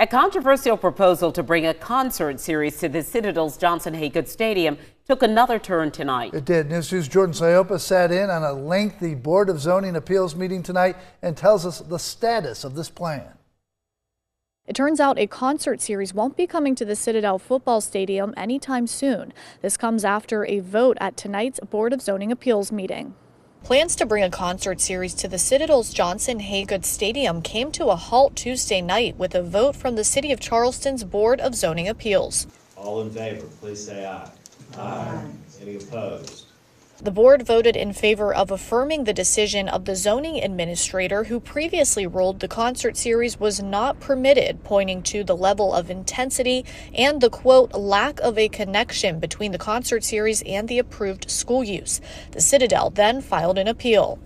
A controversial proposal to bring a concert series to the Citadel's Johnson Haygood Stadium took another turn tonight. It did. News 2's Jordan Sayopa sat in on a lengthy Board of Zoning Appeals meeting tonight and tells us the status of this plan. It turns out a concert series won't be coming to the Citadel football stadium anytime soon. This comes after a vote at tonight's Board of Zoning Appeals meeting. Plans to bring a concert series to the Citadel's Johnson Haygood Stadium came to a halt Tuesday night with a vote from the City of Charleston's Board of Zoning Appeals. All in favor, please say aye. Aye. Any opposed? The board voted in favor of affirming the decision of the zoning administrator who previously ruled the concert series was not permitted, pointing to the level of intensity and the, quote, lack of a connection between the concert series and the approved school use. The Citadel then filed an appeal.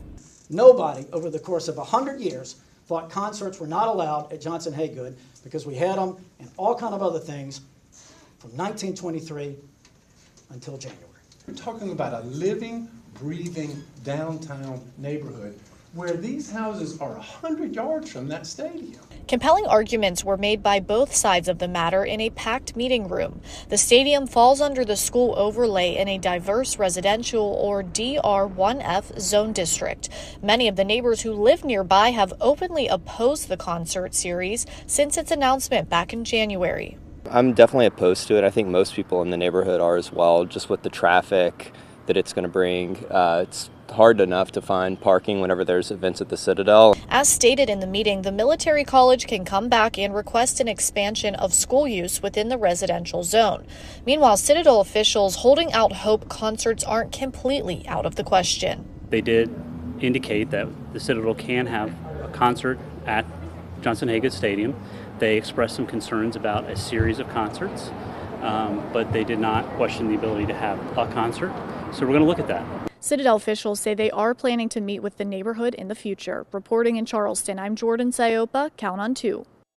Nobody over the course of 100 years thought concerts were not allowed at Johnson Haygood because we had them and all kind of other things from 1923 until January. We're talking about a living, breathing downtown neighborhood where these houses are 100 yards from that stadium. Compelling arguments were made by both sides of the matter in a packed meeting room. The stadium falls under the school overlay in a diverse residential or DR1F zone district. Many of the neighbors who live nearby have openly opposed the concert series since its announcement back in January. I'm definitely opposed to it. I think most people in the neighborhood are as well, just with the traffic that it's going to bring. It's hard enough to find parking whenever there's events at the Citadel. As stated in the meeting, the military college can come back and request an expansion of school use within the residential zone. Meanwhile, Citadel officials holding out hope concerts aren't completely out of the question. They did indicate that the Citadel can have a concert at Johnson Haygood Stadium. They expressed some concerns about a series of concerts, but they did not question the ability to have a concert. So we're going to look at that. Citadel officials say they are planning to meet with the neighborhood in the future. Reporting in Charleston, I'm Jordan Sayopa. Count on 2.